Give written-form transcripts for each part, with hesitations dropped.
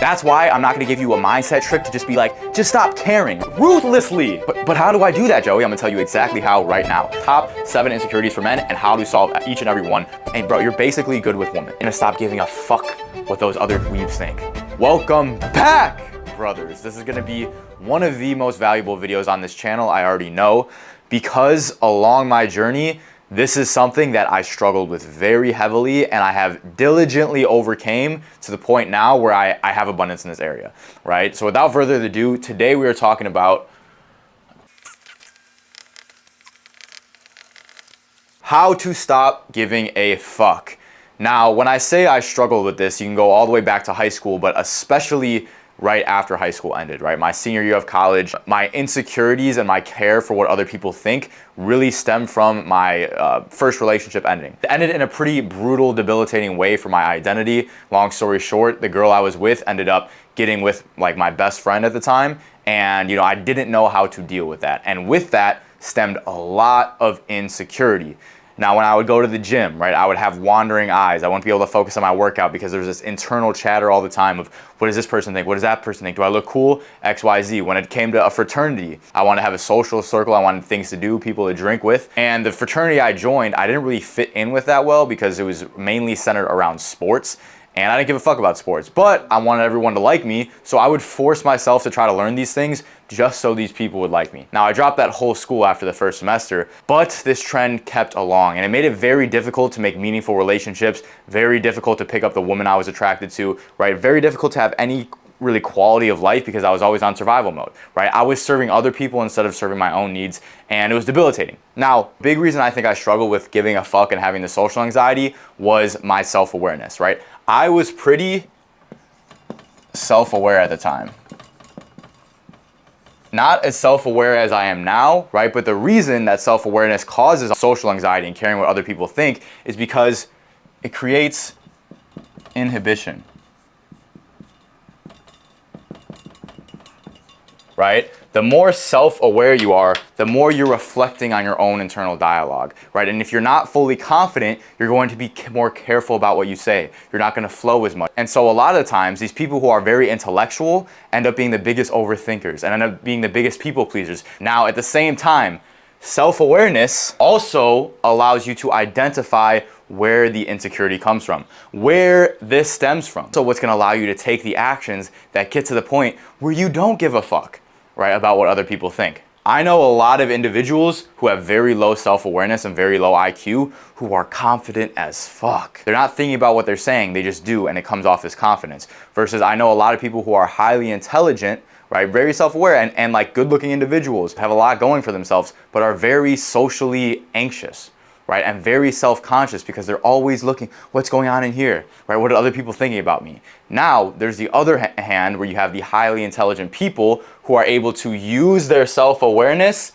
That's why I'm not gonna give you a mindset trick to just be like, just stop caring ruthlessly. But how do I do that, Joey? I'm gonna tell you exactly how right now. Top 7 insecurities for men and how to solve each and every one. And bro, you're basically good with women. You're gonna stop giving a fuck what those other weebs think. Welcome back, brothers. This is gonna be one of the most valuable videos on this channel, I already know, because along my journey, this is something that I struggled with very heavily and I have diligently overcame to the point now where I have abundance in this area, right? So without further ado, today we are talking about how to stop giving a fuck. Now, when I say I struggled with this, you can go all the way back to high school, but especially right after high school ended, right? My senior year of college, my insecurities and my care for what other people think really stemmed from my first relationship ending. It ended in a pretty brutal, debilitating way for my identity. Long story short, the girl I was with ended up getting with like my best friend at the time. And I didn't know how to deal with that. And with that stemmed a lot of insecurity. Now, when I would go to the gym, right, I would have wandering eyes. I wouldn't be able to focus on my workout because there was this internal chatter all the time of, what does this person think? What does that person think? Do I look cool? X, Y, Z. When it came to a fraternity, I wanted to have a social circle. I wanted things to do, people to drink with. And the fraternity I joined, I didn't really fit in with that well because it was mainly centered around sports. And I didn't give a fuck about sports, but I wanted everyone to like me, so I would force myself to try to learn these things just so these people would like me. Now, I dropped that whole school after the first semester, but this trend kept along, and it made it very difficult to make meaningful relationships, very difficult to pick up the woman I was attracted to, right? Very difficult to have any really quality of life because I was always on survival mode, right? I was serving other people instead of serving my own needs, and it was debilitating. Now, big reason I think I struggled with giving a fuck and having the social anxiety was my self-awareness, right? I was pretty self-aware at the time. Not as self-aware as I am now, right? But the reason that self-awareness causes social anxiety and caring what other people think is because it creates inhibition. Right? The more self-aware you are, the more you're reflecting on your own internal dialogue, right? And if you're not fully confident, you're going to be more careful about what you say. You're not going to flow as much. And so a lot of the times, these people who are very intellectual end up being the biggest overthinkers and end up being the biggest people pleasers. Now, at the same time, self-awareness also allows you to identify where the insecurity comes from, where this stems from. So what's going to allow you to take the actions that get to the point where you don't give a fuck, right, about what other people think. I know a lot of individuals who have very low self-awareness and very low IQ who are confident as fuck. They're not thinking about what they're saying, they just do, and it comes off as confidence. Versus I know a lot of people who are highly intelligent, right, very self-aware and like good-looking individuals, have a lot going for themselves, but are very socially anxious, right, and very self-conscious because they're always looking, what's going on in here, right, what are other people thinking about me? Now, there's the other hand where you have the highly intelligent people who are able to use their self-awareness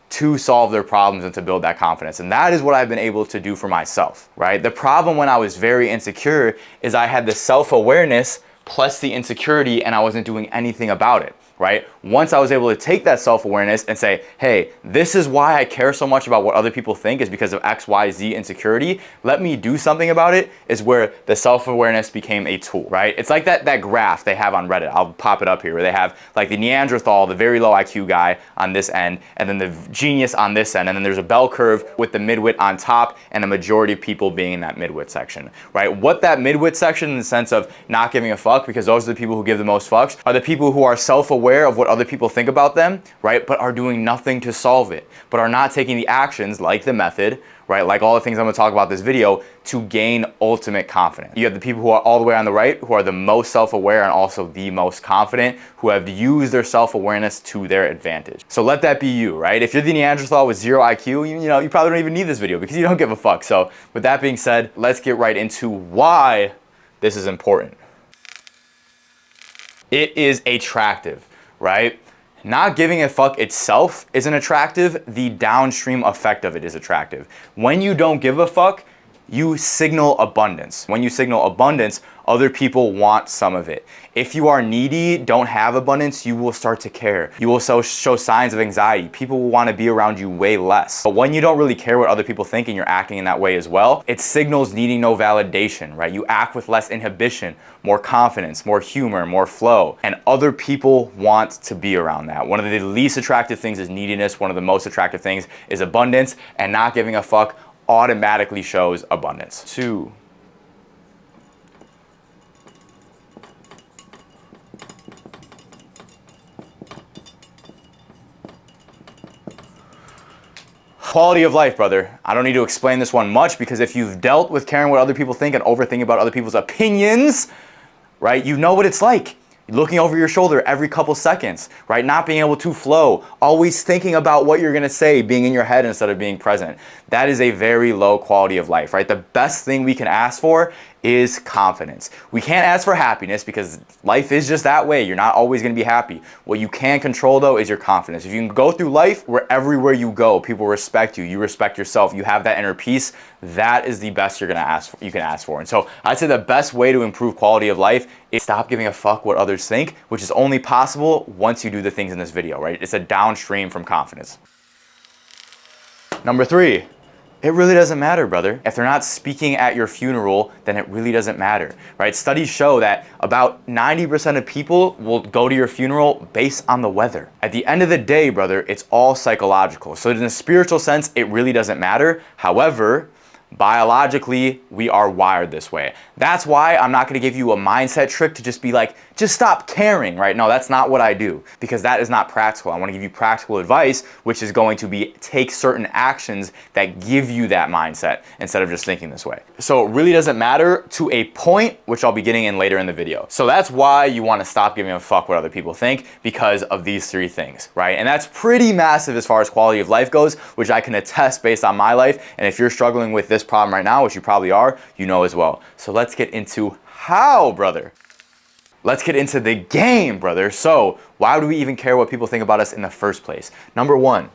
to solve their problems and to build that confidence. And that is what I've been able to do for myself, right? The problem when I was very insecure is I had the self-awareness plus the insecurity and I wasn't doing anything about it, right? Once I was able to take that self-awareness and say, hey, this is why I care so much about what other people think is because of X, Y, Z insecurity. Let me do something about it is where the self-awareness became a tool, right? It's like that graph they have on Reddit. I'll pop it up here where they have like the Neanderthal, the very low IQ guy on this end, and then the genius on this end. And then there's a bell curve with the midwit on top and a majority of people being in that midwit section, right? What that midwit section in the sense of not giving a fuck, because those are the people who give the most fucks, are the people who are self-aware of what other people think about them, right? But are doing nothing to solve it, but are not taking the actions like the method, right? Like all the things I'm gonna talk about this video to gain ultimate confidence. You have the people who are all the way on the right, who are the most self-aware and also the most confident, who have used their self-awareness to their advantage. So let that be you, right? If you're the Neanderthal with 0 IQ, you probably don't even need this video because you don't give a fuck. So with that being said, let's get right into why this is important. It is attractive, right? Not giving a fuck itself isn't attractive. The downstream effect of it is attractive. When you don't give a fuck, you signal abundance. When you signal abundance, other people want some of it. If you are needy, don't have abundance, you will start to care. You will show signs of anxiety. People will want to be around you way less. But when you don't really care what other people think and you're acting in that way as well, it signals needing no validation, right? You act with less inhibition, more confidence, more humor, more flow, and other people want to be around that. One of the least attractive things is neediness. One of the most attractive things is abundance, and not giving a fuck automatically shows abundance. 2. Quality of life, brother. I don't need to explain this one much, because if you've dealt with caring what other people think and overthinking about other people's opinions, right, you know what it's like. Looking over your shoulder every couple seconds, right? Not being able to flow, always thinking about what you're gonna say, being in your head instead of being present. That is a very low quality of life, right? The best thing we can ask for is confidence. We can't ask for happiness because life is just that way. You're not always gonna be happy. What you can control though is your confidence. If you can go through life where everywhere you go, people respect you, you respect yourself, you have that inner peace, that is the best you can ask for. And so I'd say the best way to improve quality of life is stop giving a fuck what others think, which is only possible once you do the things in this video, right? It's a downstream from confidence. Number 3. It really doesn't matter, brother. If they're not speaking at your funeral, then it really doesn't matter, right? Studies show that about 90% of people will go to your funeral based on the weather. At the end of the day, brother, it's all psychological. So in a spiritual sense, it really doesn't matter. However, biologically, we are wired this way. That's why I'm not gonna give you a mindset trick to just be like, just stop caring, right? No, that's not what I do, because that is not practical. I wanna give you practical advice, which is going to be take certain actions that give you that mindset instead of just thinking this way. So it really doesn't matter to a point, which I'll be getting in later in the video. So that's why you wanna stop giving a fuck what other people think, because of these 3 things, right? And that's pretty massive as far as quality of life goes, which I can attest based on my life. And if you're struggling with this problem right now, which you probably are, you know as well. So let's get into how, brother. Let's get into the game, brother. So why do we even care what people think about us in the first place? Number one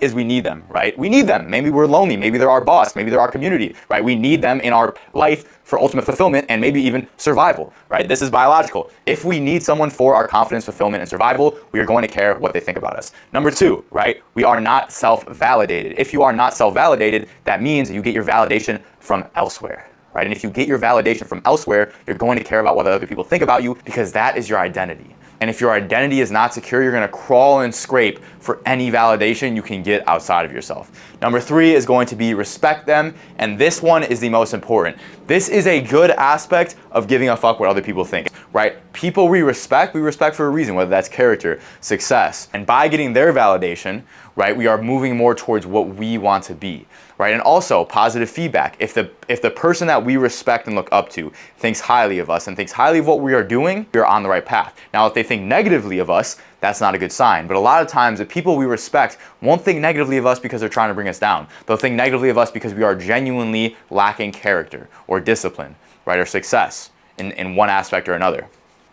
is we need them, right? We need them. Maybe we're lonely. Maybe they're our boss. Maybe they're our community, right? We need them in our life for ultimate fulfillment and maybe even survival, right? This is biological. If we need someone for our confidence, fulfillment, and survival, we are going to care what they think about us. Number 2, right? We are not self-validated. If you are not self-validated, that means you get your validation from elsewhere, right? And if you get your validation from elsewhere, you're going to care about what other people think about you, because that is your identity. And if your identity is not secure, you're gonna crawl and scrape for any validation you can get outside of yourself. Number 3 is going to be respect them, and this one is the most important. This is a good aspect of giving a fuck what other people think, right? People we respect for a reason, whether that's character, success. And by getting their validation, right, we are moving more towards what we want to be, right? And also positive feedback. If the person that we respect and look up to thinks highly of us and thinks highly of what we are doing, we're on the right path. Now, if they think negatively of us, that's not a good sign. But a lot of times the people we respect won't think negatively of us because they're trying to bring us down. They'll think negatively of us because we are genuinely lacking character or discipline, right, or success in one aspect or another.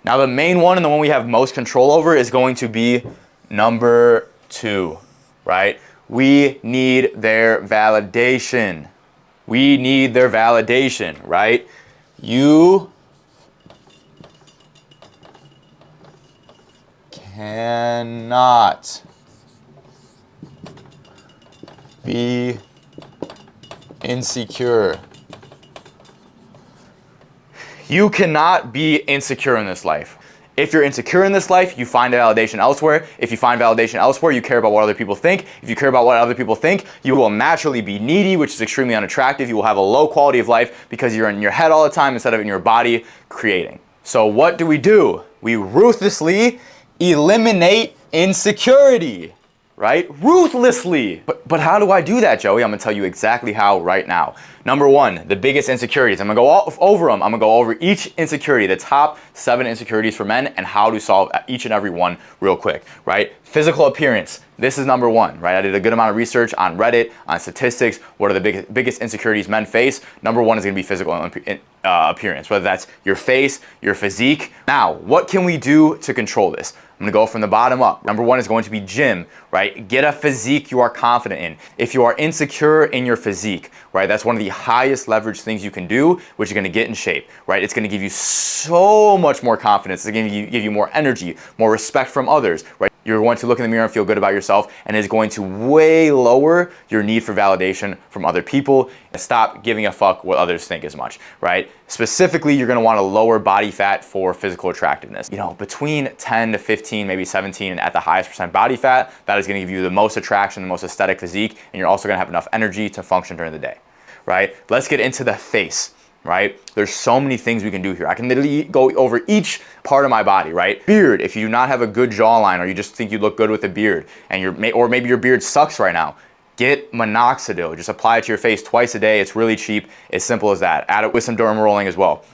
Now, the main one and the one we have most control over is going to be number 2, right? We need their validation. We need their validation, right? You cannot be insecure. You cannot be insecure in this life. If you're insecure in this life, you find validation elsewhere. If you find validation elsewhere, you care about what other people think. If you care about what other people think, you will naturally be needy, which is extremely unattractive. You will have a low quality of life because you're in your head all the time instead of in your body creating. So what do? We ruthlessly eliminate insecurity, right? Ruthlessly. But how do I do that, Joey? I'm gonna tell you exactly how right now. Number one, the biggest insecurities. I'm gonna go over them. I'm gonna go over each insecurity, the top 7 insecurities for men, and how to solve each and every one real quick, right? Physical appearance. This is number one, right? I did a good amount of research on Reddit, on statistics. What are the biggest insecurities men face? Number one is gonna be physical appearance, whether that's your face, your physique. Now, what can we do to control this? I'm gonna go from the bottom up. Number one is going to be gym, right? Get a physique you are confident in. If you are insecure in your physique, right, that's one of the highest leverage things you can do, which is gonna get in shape, right? It's gonna give you so much more confidence. It's gonna give you more energy, more respect from others, right? You're going to look in the mirror and feel good about yourself, and it's going to way lower your need for validation from other people and stop giving a fuck what others think as much, right? Specifically, you're gonna wanna lower body fat for physical attractiveness. You know, between 10 to 15, maybe 17, and at the highest percent body fat, that is gonna give you the most attraction, the most aesthetic physique, and you're also gonna have enough energy to function during the day, right? Let's get into the face. Right? There's so many things we can do here. I can literally go over each part of my body, right? Beard, if you do not have a good jawline or you just think you look good with a beard or maybe your beard sucks right now, get minoxidil. Just apply it to your face twice a day. It's really cheap. As simple as that. Add it with some derma rolling as well.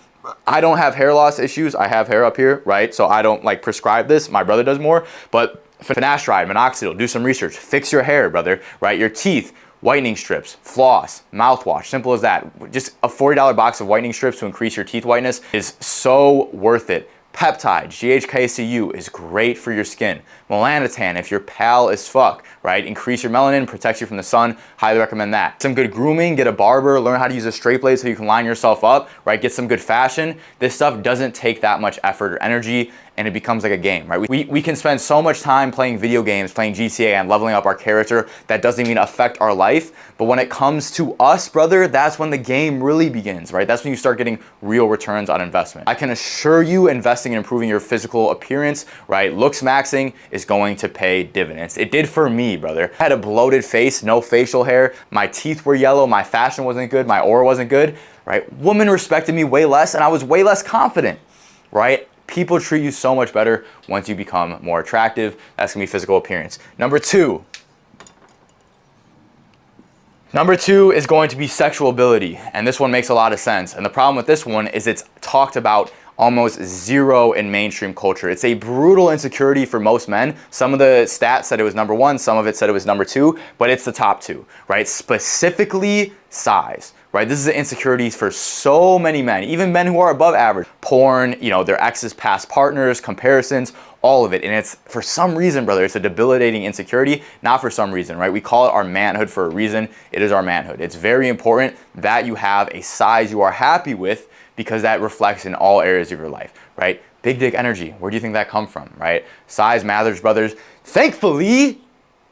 I don't have hair loss issues. I have hair up here, right? So I don't like prescribe this. My brother does more, but finasteride, minoxidil, do some research. Fix your hair, brother, right? Your teeth. Whitening strips, floss, mouthwash, simple as that. Just a $40 box of whitening strips to increase your teeth whiteness is so worth it. Peptides, GHKCU is great for your skin. Melanotan, if you're pale as fuck, right? Increase your melanin, protects you from the sun, highly recommend that. Some good grooming, get a barber, learn how to use a straight blade so you can line yourself up, right? Get some good fashion. This stuff doesn't take that much effort or energy, and it becomes like a game, right? We can spend so much time playing video games, playing GTA and leveling up our character. That doesn't even affect our life. But when it comes to us, brother, that's when the game really begins, right? That's when you start getting real returns on investment. I can assure you investing in improving your physical appearance, right? Looks maxing is going to pay dividends. It did for me, brother. I had a bloated face, no facial hair. My teeth were yellow. My fashion wasn't good. My aura wasn't good, right? Women respected me way less and I was way less confident, right? People treat you so much better once you become more attractive. That's gonna be physical appearance. Number two is going to be sexual ability. And this one makes a lot of sense. And the problem with this one is it's talked about almost zero in mainstream culture. It's a brutal insecurity for most men. Some of the stats said it was number one, some of it said it was number two, but it's the top two, right? Specifically size, right? This is the insecurities for so many men, even men who are above average. Porn, you know, their exes' past partners, comparisons, all of it. And it's, for some reason, brother, it's a debilitating insecurity, not for some reason, right? We call it our manhood for a reason. It is our manhood. It's very important that you have a size you are happy with, because that reflects in all areas of your life, right? Big dick energy, where do you think that come from, right? Size matters, brothers. Thankfully,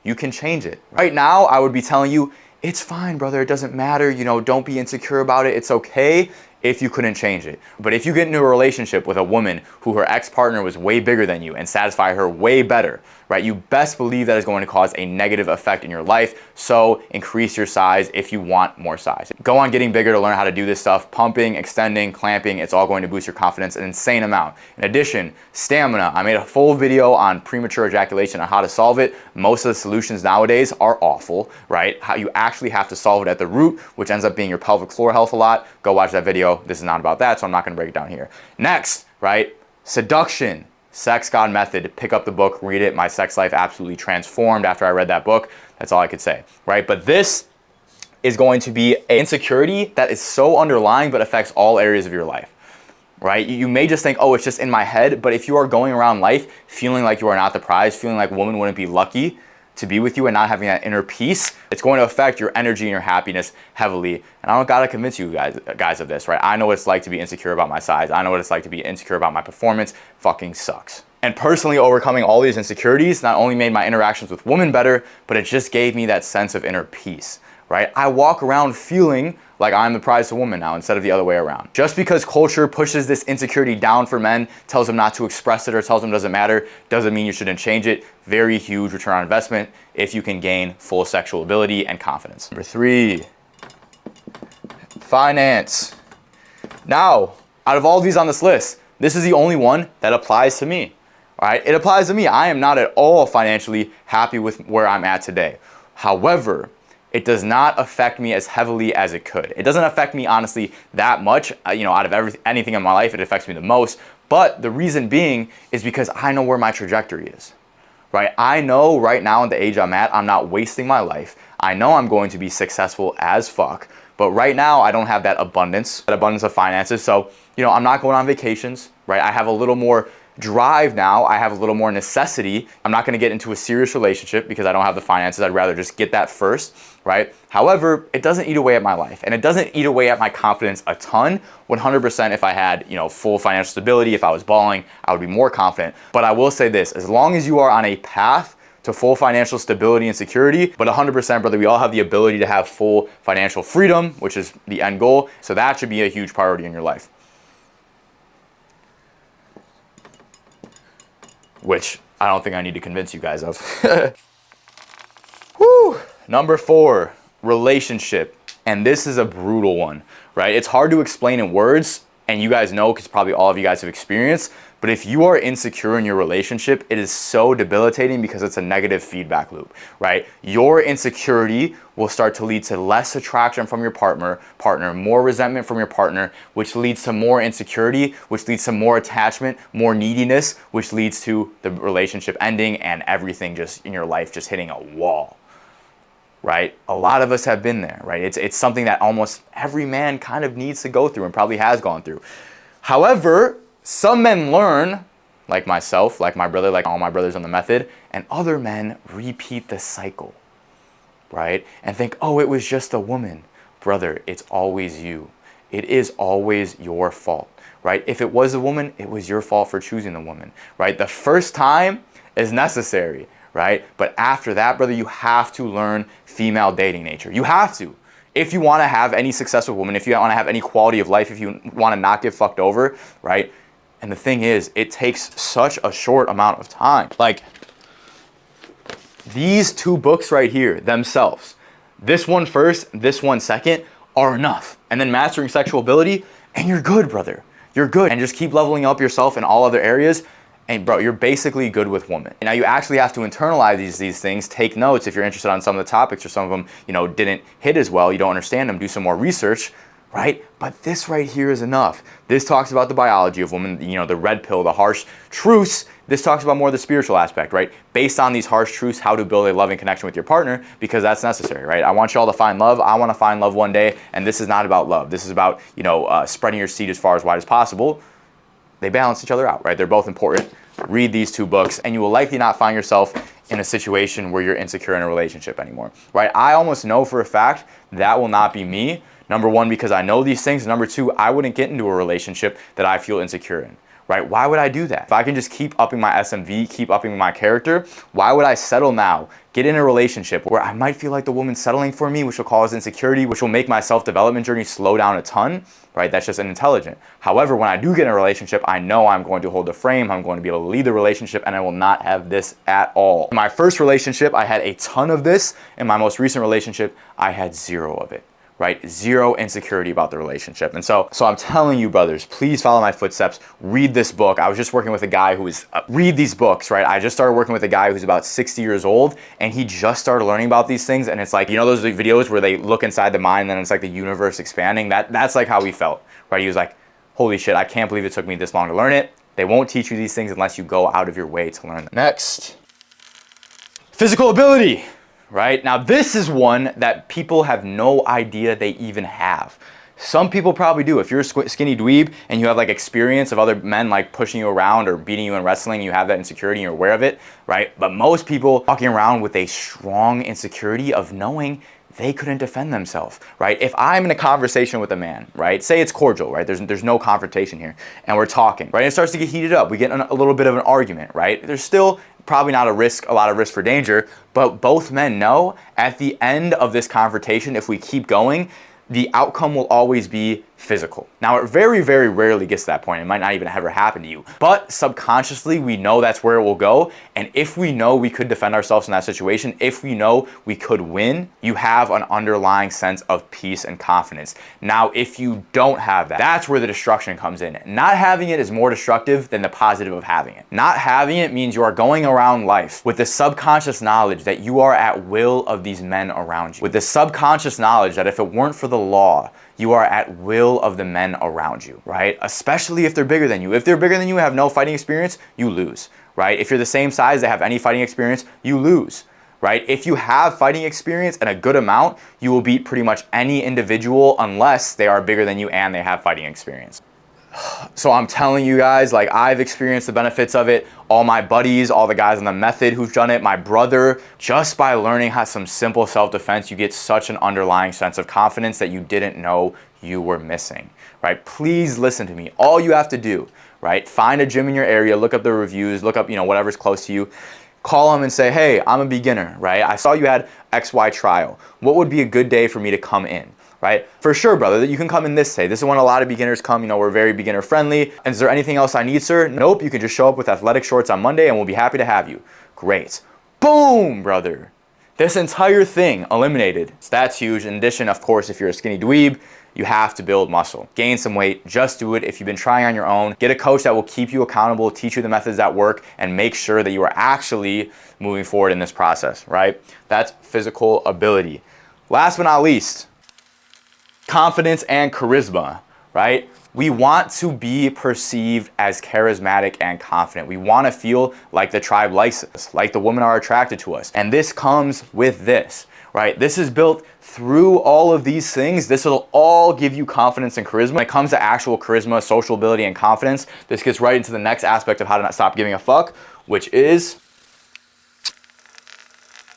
you can change it. Right now, I would be telling you, it's fine, brother, it doesn't matter, you know, don't be insecure about it, it's okay if you couldn't change it. But if you get into a relationship with a woman who her ex-partner was way bigger than you and satisfy her way better, right, you best believe that is going to cause a negative effect in your life. So increase your size if you want more size. Go on getting bigger to learn how to do this stuff. Pumping, extending, clamping, it's all going to boost your confidence an insane amount. In addition, stamina. I made a full video on premature ejaculation on how to solve it. Most of the solutions nowadays are awful, right? How you actually have to solve it at the root, which ends up being your pelvic floor health a lot. Go watch that video. This is not about that, so I'm not gonna break it down here. Next, right? Seduction. Sex God Method. Pick up the book, read it. My sex life absolutely transformed after I read that book. That's all I could say, right? But this is going to be an insecurity that is so underlying but affects all areas of your life, right? You may just think, oh, it's just in my head, but if you are going around life feeling like you are not the prize, feeling like women wouldn't be lucky to be with you and not having that inner peace, it's going to affect your energy and your happiness heavily. And I don't gotta convince you guys of this, right? I know what it's like to be insecure about my size. I know what it's like to be insecure about my performance. Fucking sucks. And personally overcoming all these insecurities not only made my interactions with women better, but it just gave me that sense of inner peace, right? I walk around feeling like I'm the prize to woman now instead of the other way around. Just because culture pushes this insecurity down for men, tells them not to express it or tells them it doesn't matter, doesn't mean you shouldn't change it. Very huge return on investment if you can gain full sexual ability and confidence. Number three, finance. Now, out of all these on this list, this is the only one that applies to me, all right? It applies to me. I am not at all financially happy with where I'm at today. However, it does not affect me as heavily as it could. It doesn't affect me honestly that much. Out of anything in my life, it affects me the most. But the reason being is because I know where my trajectory is, right? I know right now at the age I'm at, I'm not wasting my life. I know I'm going to be successful as fuck. But right now, I don't have that abundance of finances. So, I'm not going on vacations, right? I have a little more drive now. I have a little more necessity. I'm not going to get into a serious relationship because I don't have the finances. I'd rather just get that first, right? However, it doesn't eat away at my life, and it doesn't eat away at my confidence a ton. 100% if I had, full financial stability, if I was balling, I would be more confident. But I will say this, as long as you are on a path to full financial stability and security, but 100%, brother, we all have the ability to have full financial freedom, which is the end goal. So that should be a huge priority in your life. Which I don't think I need to convince you guys of. Woo! Number 4, relationship. And this is a brutal one, right? It's hard to explain in words, and you guys know because probably all of you guys have experienced. But if you are insecure in your relationship, it is so debilitating because it's a negative feedback loop, right? Your insecurity will start to lead to less attraction from your partner, more resentment from your partner, which leads to more insecurity, which leads to more attachment, more neediness, which leads to the relationship ending and everything just in your life just hitting a wall, right? A lot of us have been there, right? It's something that almost every man kind of needs to go through and probably has gone through. However, some men learn, like myself, like my brother, like all my brothers on the method, and other men repeat the cycle, right? And think, oh, it was just a woman. Brother, it's always you. It is always your fault, right? If it was a woman, it was your fault for choosing the woman, right? The first time is necessary, right? But after that, brother, you have to learn female dating nature. You have to. If you want to have any successful woman, if you want to have any quality of life, if you want to not get fucked over, right? And the thing is, it takes such a short amount of time. Like, these 2 books right here themselves, this one first, this one second, are enough. And then mastering sexual ability, and you're good, brother. You're good. And just keep leveling up yourself in all other areas. And bro, you're basically good with women. And now you actually have to internalize these things, take notes if you're interested on some of the topics or some of them, didn't hit as well, you don't understand them, do some more research, right? But this right here is enough. This talks about the biology of women, the red pill, the harsh truths. This talks about more the spiritual aspect, right? Based on these harsh truths, how to build a loving connection with your partner, because that's necessary, right? I want you all to find love. I want to find love one day. And this is not about love. This is about, spreading your seed as far as wide as possible. They balance each other out, right? They're both important. Read these 2 books and you will likely not find yourself in a situation where you're insecure in a relationship anymore, right? I almost know for a fact that will not be me. Number 1, because I know these things. Number 2, I wouldn't get into a relationship that I feel insecure in, right? Why would I do that? If I can just keep upping my SMV, keep upping my character, why would I settle now, get in a relationship where I might feel like the woman's settling for me, which will cause insecurity, which will make my self-development journey slow down a ton, right? That's just unintelligent. However, when I do get in a relationship, I know I'm going to hold the frame, I'm going to be able to lead the relationship, and I will not have this at all. In my first relationship, I had a ton of this. In my most recent relationship, I had 0 of it. Right? 0 insecurity about the relationship. And so I'm telling you, brothers, please follow my footsteps. Read this book. I was just working with a guy who is, read these books, right? I just started working with a guy who's about 60 years old, and he just started learning about these things. And it's like, those videos where they look inside the mind and then it's like the universe expanding. That's like how he felt, right? He was like, holy shit, I can't believe it took me this long to learn it. They won't teach you these things unless you go out of your way to learn them. Next, physical ability. Right? Now, this is one that people have no idea they even have. Some people probably do. If you're a skinny dweeb and you have like experience of other men like pushing you around or beating you in wrestling, you have that insecurity and you're aware of it, right? But most people walking around with a strong insecurity of knowing they couldn't defend themselves, right? If I'm in a conversation with a man, right? Say it's cordial, right? There's no confrontation here, and we're talking, right? And it starts to get heated up. We get in a little bit of an argument, right? There's still probably not a lot of risk for danger, but both men know at the end of this confrontation, if we keep going, the outcome will always be physical. Now, it very, very rarely gets to that point. It might not even ever happen to you, but subconsciously we know that's where it will go. And if we know we could defend ourselves in that situation, if we know we could win, you have an underlying sense of peace and confidence. Now, if you don't have that, that's where the destruction comes in. Not having it is more destructive than the positive of having it. Not having it means you are going around life with the subconscious knowledge that you are at will of these men around you. With the subconscious knowledge that if it weren't for the law, you are at will of the men around you, right? Especially if they're bigger than you. If they're bigger than you and have no fighting experience, you lose, right? If you're the same size, they have any fighting experience, you lose, right? If you have fighting experience and a good amount, you will beat pretty much any individual unless they are bigger than you and they have fighting experience. So I'm telling you guys, like, I've experienced the benefits of it. All my buddies, all the guys on the method who've done it, my brother, just by learning how some simple self-defense, you get such an underlying sense of confidence that you didn't know you were missing, right? Please listen to me. All you have to do, right? Find a gym in your area, look up the reviews, look up, whatever's close to you. Call them and say, hey, I'm a beginner, right? I saw you had XY trial. What would be a good day for me to come in? Right? For sure, brother, you can come in this day. This is when a lot of beginners come. We're very beginner friendly. And is there anything else I need, sir? Nope, you can just show up with athletic shorts on Monday and we'll be happy to have you. Great. Boom, brother. This entire thing eliminated. So that's huge. In addition, of course, if you're a skinny dweeb, you have to build muscle. Gain some weight, just do it. If you've been trying on your own, get a coach that will keep you accountable, teach you the methods that work, and make sure that you are actually moving forward in this process, right? That's physical ability. Last but not least, confidence and charisma, right? We want to be perceived as charismatic and confident. We want to feel like the tribe likes us, like the women are attracted to us. And this comes with this, right? This is built through all of these things. This will all give you confidence and charisma. When it comes to actual charisma, social ability, and confidence, this gets right into the next aspect of how to not stop giving a fuck, which is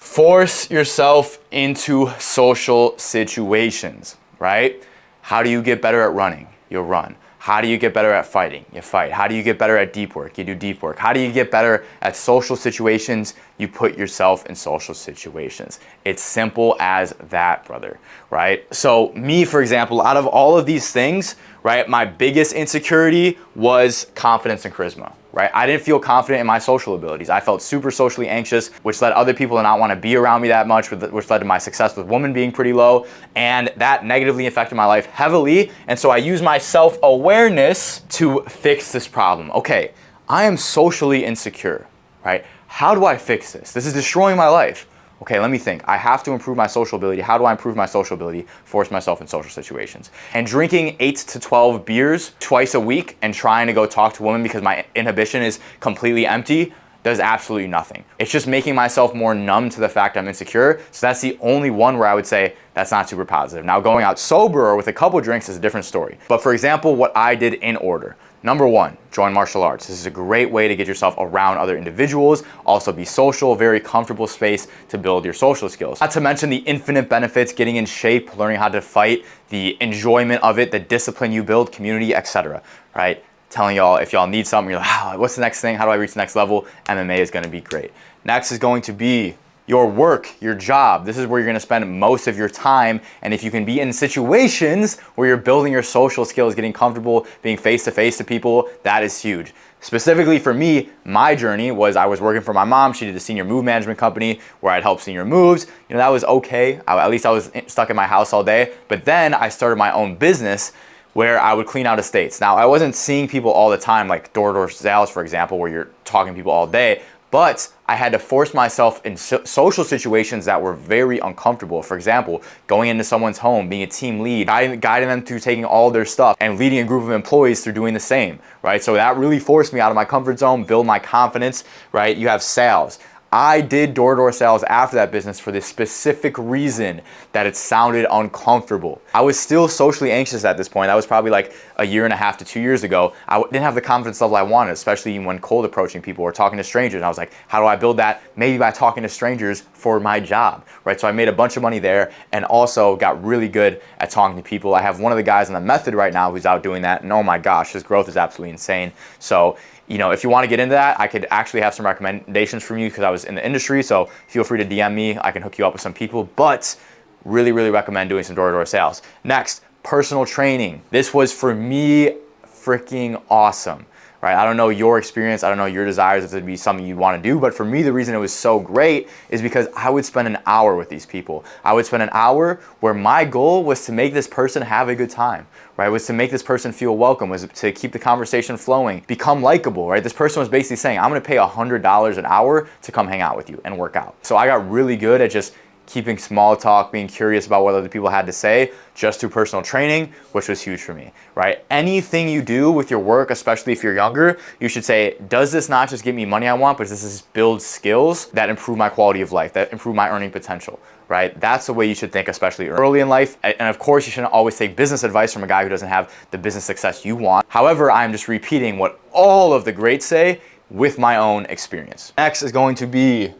force yourself into social situations. Right? How do you get better at running? You'll run. How do you get better at fighting? You fight. How do you get better at deep work? You do deep work. How do you get better at social situations? You put yourself in social situations. It's simple as that, brother, right? So me, for example, out of all of these things, right, my biggest insecurity was confidence and charisma, right? I didn't feel confident in my social abilities. I felt super socially anxious, which led other people to not want to be around me that much, which led to my success with women being pretty low. And that negatively affected my life heavily. And so I used my self-awareness to fix this problem. Okay, I am socially insecure, right? How do I fix this? This is destroying my life. Okay, let me think. I have to improve my social ability. How do I improve my social ability? Force myself in social situations. And drinking 8 to 12 beers twice a week and trying to go talk to women because my inhibition is completely empty does absolutely nothing. It's just making myself more numb to the fact I'm insecure. So that's the only one where I would say that's not super positive. Now, going out sober or with a couple drinks is a different story. But for example, what I did in order. Number 1, join martial arts. This is a great way to get yourself around other individuals, also be social, very comfortable space to build your social skills. Not to mention the infinite benefits, getting in shape, learning how to fight, the enjoyment of it, the discipline you build, community, etc. Right? Telling y'all, if y'all need something, you're like, what's the next thing? How do I reach the next level? MMA is gonna be great. Next is going to be your work, your job. This is where you're gonna spend most of your time. And if you can be in situations where you're building your social skills, getting comfortable, being face-to-face to people, that is huge. Specifically for me, my journey was I was working for my mom. She did a senior move management company where I'd help senior moves. That was okay. At least I was stuck in my house all day. But then I started my own business where I would clean out estates. Now, I wasn't seeing people all the time, like door-to-door sales, for example, where you're talking to people all day, but I had to force myself in social situations that were very uncomfortable. For example, going into someone's home, being a team lead, guiding them through taking all their stuff and leading a group of employees through doing the same, right? So that really forced me out of my comfort zone, build my confidence, right? You have sales. I did door-to-door sales after that business for this specific reason that it sounded uncomfortable. I was still socially anxious at this point. That was probably like a year and a half to 2 years ago. I didn't have the confidence level I wanted, especially when cold approaching people or talking to strangers. And I was like, how do I build that? Maybe by talking to strangers for my job, right? So I made a bunch of money there and also got really good at talking to people. I have one of the guys on the method right now who's out doing that. And oh my gosh, his growth is absolutely insane. So if you want to get into that, I could actually have some recommendations from you because I was in the industry. So feel free to DM me. I can hook you up with some people, but really, really recommend doing some door-to-door sales. Next, personal training. This was for me freaking awesome. Right? I don't know your experience. I don't know your desires if it'd be something you'd want to do. But for me, the reason it was so great is because I would spend an hour with these people. I would spend an hour where my goal was to make this person have a good time, right? Was to make this person feel welcome, was to keep the conversation flowing, become likable, right? This person was basically saying, I'm going to pay $100 an hour to come hang out with you and work out. So I got really good at just keeping small talk, being curious about what other people had to say, just through personal training, which was huge for me, right? Anything you do with your work, especially if you're younger, you should say, does this not just get me money I want, but does this build skills that improve my quality of life, that improve my earning potential, right? That's the way you should think, especially early in life. And of course, you shouldn't always take business advice from a guy who doesn't have the business success you want. However, I'm just repeating what all of the greats say with my own experience. Next is going to be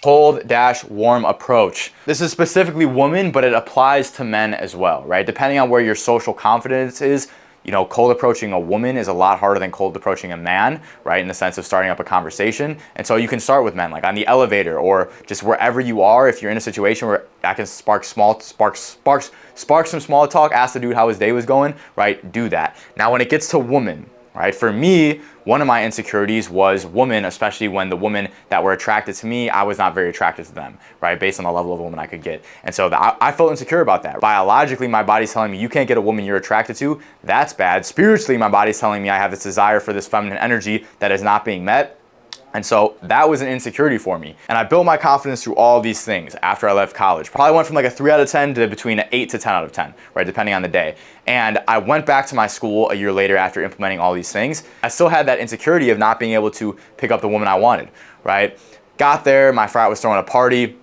cold-warm approach. This is specifically women, but it applies to men as well, right? Depending on where your social confidence is, you know, cold approaching a woman is a lot harder than cold approaching a man, right? In the sense of starting up a conversation. And so you can start with men, like on the elevator or just wherever you are. If you're in a situation where that can spark some small talk, ask the dude how his day was going, right? Do that. Now, when it gets to women, right? For me, one of my insecurities was women, especially when the women that were attracted to me, I was not very attracted to them, right? Based on the level of woman I could get. And so I felt insecure about that. Biologically, my body's telling me you can't get a woman you're attracted to. That's bad. Spiritually, my body's telling me I have this desire for this feminine energy that is not being met. And so that was an insecurity for me. And I built my confidence through all these things after I left college. Probably went from like a 3 out of 10 to between an 8 to 10 out of 10, right? Depending on the day. And I went back to my school a year later after implementing all these things. I still had that insecurity of not being able to pick up the woman I wanted, right? Got there, my frat was throwing a party.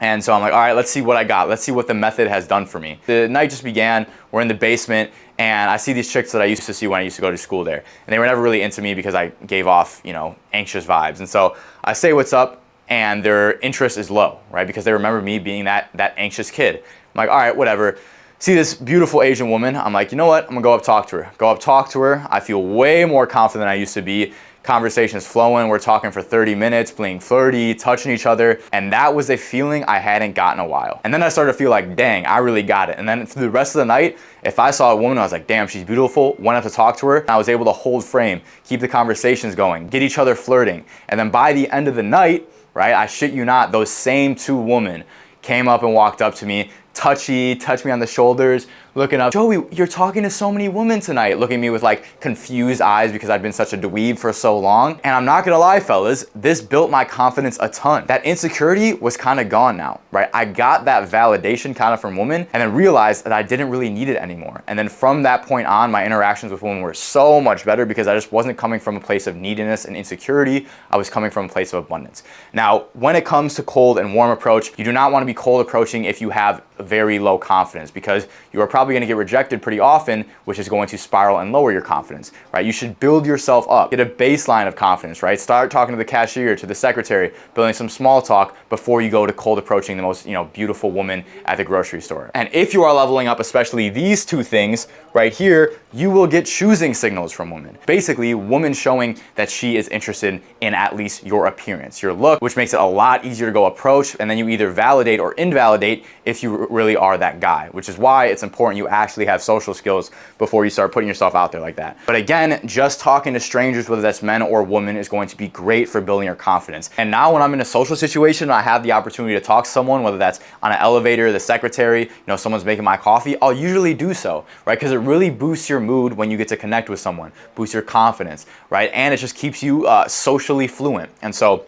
And so I'm like, all right, let's see what I got. Let's see what the method has done for me. The night just began. We're in the basement, and I see these chicks that I used to see when I used to go to school there. And they were never really into me because I gave off, you know, anxious vibes. And so I say what's up, and their interest is low, right? Because they remember me being that anxious kid. I'm like, all right, whatever. See this beautiful Asian woman. I'm like, you know what? I'm gonna go up talk to her. Go up talk to her. I feel way more confident than I used to be. Conversation's flowing, we're talking for 30 minutes, being flirty, touching each other, and that was a feeling I hadn't gotten in a while. And then I started to feel like, dang, I really got it. And then through the rest of the night, if I saw a woman, I was like, damn, she's beautiful, went up to talk to her, and I was able to hold frame, keep the conversations going, get each other flirting. And then by the end of the night, right, I shit you not, those same 2 women came up and walked up to me, touched me on the shoulders, looking up, Joey, you're talking to so many women tonight, looking at me with like confused eyes because I'd been such a dweeb for so long. And I'm not gonna lie, fellas, this built my confidence a ton. That insecurity was kind of gone now, right? I got that validation kind of from women and then realized that I didn't really need it anymore. And then from that point on, my interactions with women were so much better because I just wasn't coming from a place of neediness and insecurity. I was coming from a place of abundance. Now, when it comes to cold and warm approach, you do not want to be cold approaching if you have very low confidence because you are probably going to get rejected pretty often, which is going to spiral and lower your confidence, right? You should build yourself up, get a baseline of confidence, right? Start talking to the cashier, to the secretary, building some small talk before you go to cold approaching the most, beautiful woman at the grocery store. And if you are leveling up, especially these 2 things right here, you will get choosing signals from women. Basically, women showing that she is interested in at least your appearance, your look, which makes it a lot easier to go approach, and then you either validate or invalidate if you really are that guy, which is why it's important you actually have social skills before you start putting yourself out there like that. But again, just talking to strangers, whether that's men or women, is going to be great for building your confidence. And now when I'm in a social situation and I have the opportunity to talk to someone, whether that's on an elevator, the secretary, someone's making my coffee, I'll usually do so, right? Because it really boosts your mood when you get to connect with someone, boosts your confidence, right? And it just keeps you socially fluent. And so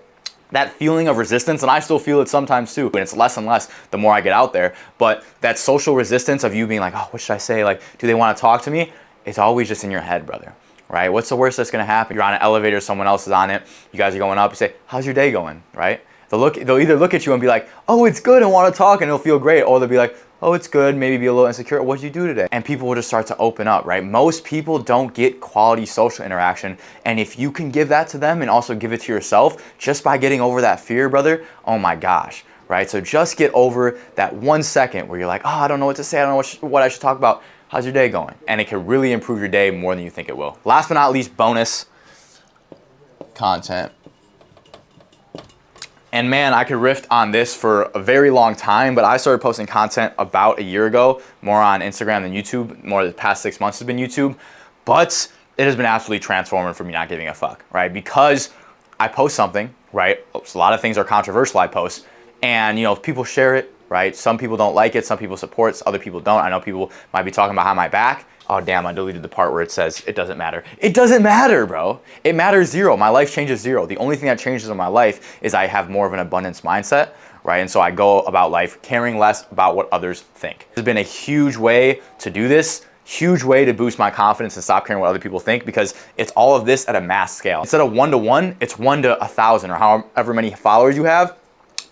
that feeling of resistance, and I still feel it sometimes too, and it's less and less the more I get out there, but that social resistance of you being like, oh, what should I say? Like, do they want to talk to me? It's always just in your head, brother, right? What's the worst that's going to happen? You're on an elevator, someone else is on it, you guys are going up, you say, how's your day going, right? They'll either look at you and be like, oh, it's good, and want to talk, and it'll feel great, or they'll be like, oh, it's good, maybe be a little insecure. What did you do today? And people will just start to open up, right? Most people don't get quality social interaction. And if you can give that to them and also give it to yourself, just by getting over that fear, brother, oh my gosh, right? So just get over that 1 second where you're like, oh, I don't know what to say. I don't know what I should talk about. How's your day going? And it can really improve your day more than you think it will. Last but not least, bonus content. And man, I could riff on this for a very long time, but I started posting content about a year ago, more on Instagram than YouTube. More the past 6 months has been YouTube, but it has been absolutely transformative for me not giving a fuck, right? Because I post something, right? A lot of things are controversial I post, and you know, people share it, right? Some people don't like it, some people support it, other people don't. I know people might be talking behind my back. Oh damn, I deleted the part where it says it doesn't matter. It doesn't matter, bro. It matters zero. My life changes zero. The only thing that changes in my life is I have more of an abundance mindset, right? And so I go about life caring less about what others think. This has been a huge way to do this, huge way to boost my confidence and stop caring what other people think, because it's all of this at a mass scale. Instead of 1 to 1, it's 1 to 1,000 or however many followers you have,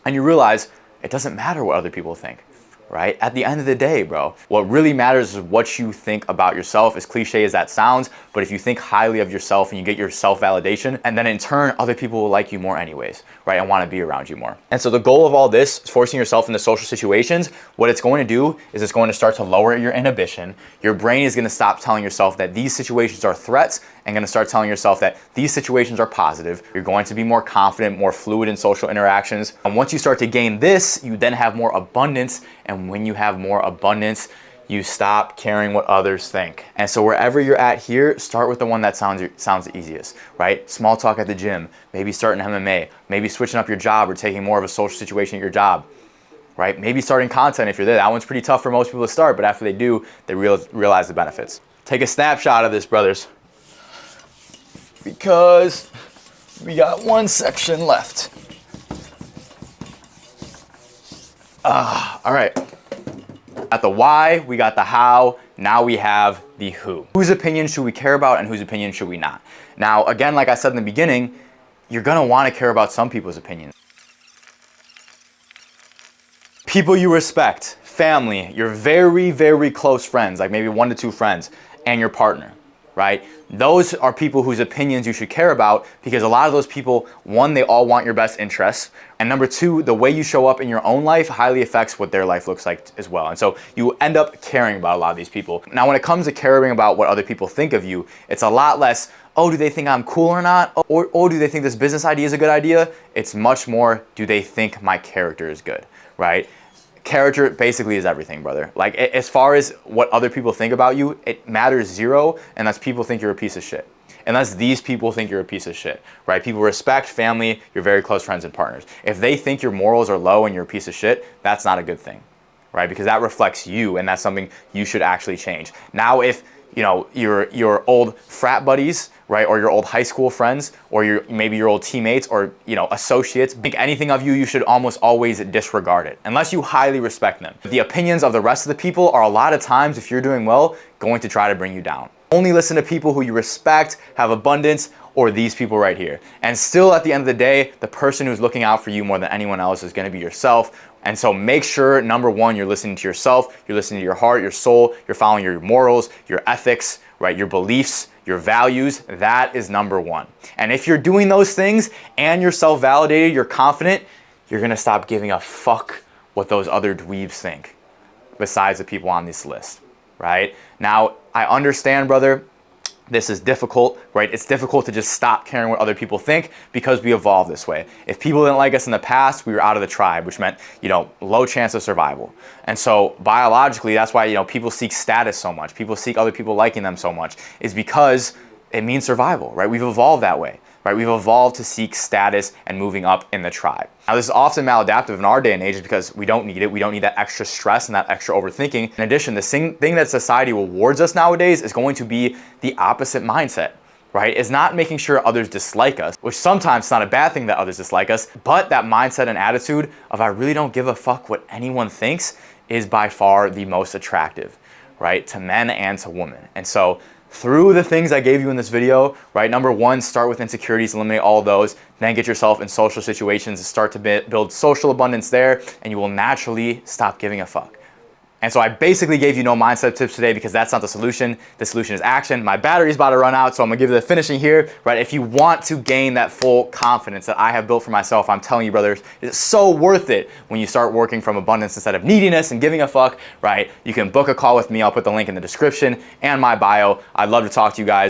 and you realize it doesn't matter what other people think. Right? At the end of the day, bro, what really matters is what you think about yourself, as cliche as that sounds. But if you think highly of yourself and you get your self-validation, and then in turn, other people will like you more anyways, right? And want to be around you more. And so the goal of all this is forcing yourself into social situations. What it's going to do is it's going to start to lower your inhibition. Your brain is going to stop telling yourself that these situations are threats and going to start telling yourself that these situations are positive. You're going to be more confident, more fluid in social interactions. And once you start to gain this, you then have more abundance. And when you have more abundance, you stop caring what others think. And so wherever you're at here, start with the one that sounds the easiest, right? Small talk at the gym, maybe starting MMA, maybe switching up your job or taking more of a social situation at your job, right? Maybe starting content if you're there. That one's pretty tough for most people to start, but after they do, they realize the benefits. Take a snapshot of this, brothers, because we got one section left. All right. At the why, we got the how, now we have the who. Whose opinion should we care about and whose opinion should we not? Now, again, like I said in the beginning, you're gonna wanna care about some people's opinions. People you respect, family, your very, very close friends, like maybe 1 to 2 friends, and your partner, right? Those are people whose opinions you should care about, because a lot of those people, 1, they all want your best interests, and number 2, the way you show up in your own life highly affects what their life looks like as well. And so you end up caring about a lot of these people. Now, when it comes to caring about what other people think of you, it's a lot less, oh, do they think I'm cool or not? Or oh, do they think this business idea is a good idea? It's much more, do they think my character is good, right? Character basically is everything, brother. Like, as far as what other people think about you, it matters zero unless people think you're a piece of shit. Unless these people think you're a piece of shit, right? People respect family, your very close friends and partners. If they think your morals are low and you're a piece of shit, that's not a good thing, right? Because that reflects you, and that's something you should actually change. Now, if you know your old frat buddies, right, or your old high school friends, or maybe your old teammates, or associates think anything of you, you should almost always disregard it unless you highly respect them. The opinions of the rest of the people are a lot of times, if you're doing well, going to try to bring you down. Only listen to people who you respect, have abundance, or these people right here. And still, at the end of the day, the person who's looking out for you more than anyone else is going to be yourself. And so make sure, number 1, you're listening to yourself, you're listening to your heart, your soul, you're following your morals, your ethics, right, your beliefs, your values. That is number 1. And if you're doing those things and you're self-validated, you're confident, you're going to stop giving a fuck what those other dweebs think, besides the people on this list, right? Now, I understand, brother, this is difficult, right? It's difficult to just stop caring what other people think because we evolved this way. If people didn't like us in the past, we were out of the tribe, which meant, low chance of survival. And so biologically, that's why, people seek status so much. People seek other people liking them so much, is because it means survival, right? We've evolved that way, right? We've evolved to seek status and moving up in the tribe. Now, this is often maladaptive in our day and age because we don't need it. We don't need that extra stress and that extra overthinking. In addition, the thing that society rewards us nowadays is going to be the opposite mindset, right? It's not making sure others dislike us, which sometimes it's not a bad thing that others dislike us, but that mindset and attitude of I really don't give a fuck what anyone thinks is by far the most attractive, right? To men and to women. And so through the things I gave you in this video, right? Number 1, start with insecurities, eliminate all of those, then get yourself in social situations and start to build social abundance there, and you will naturally stop giving a fuck. And so I basically gave you no mindset tips today because that's not the solution. The solution is action. My battery's about to run out, so I'm gonna give you the finishing here, right? If you want to gain that full confidence that I have built for myself, I'm telling you, brothers, it's so worth it when you start working from abundance instead of neediness and giving a fuck, right? You can book a call with me. I'll put the link in the description and my bio. I'd love to talk to you guys.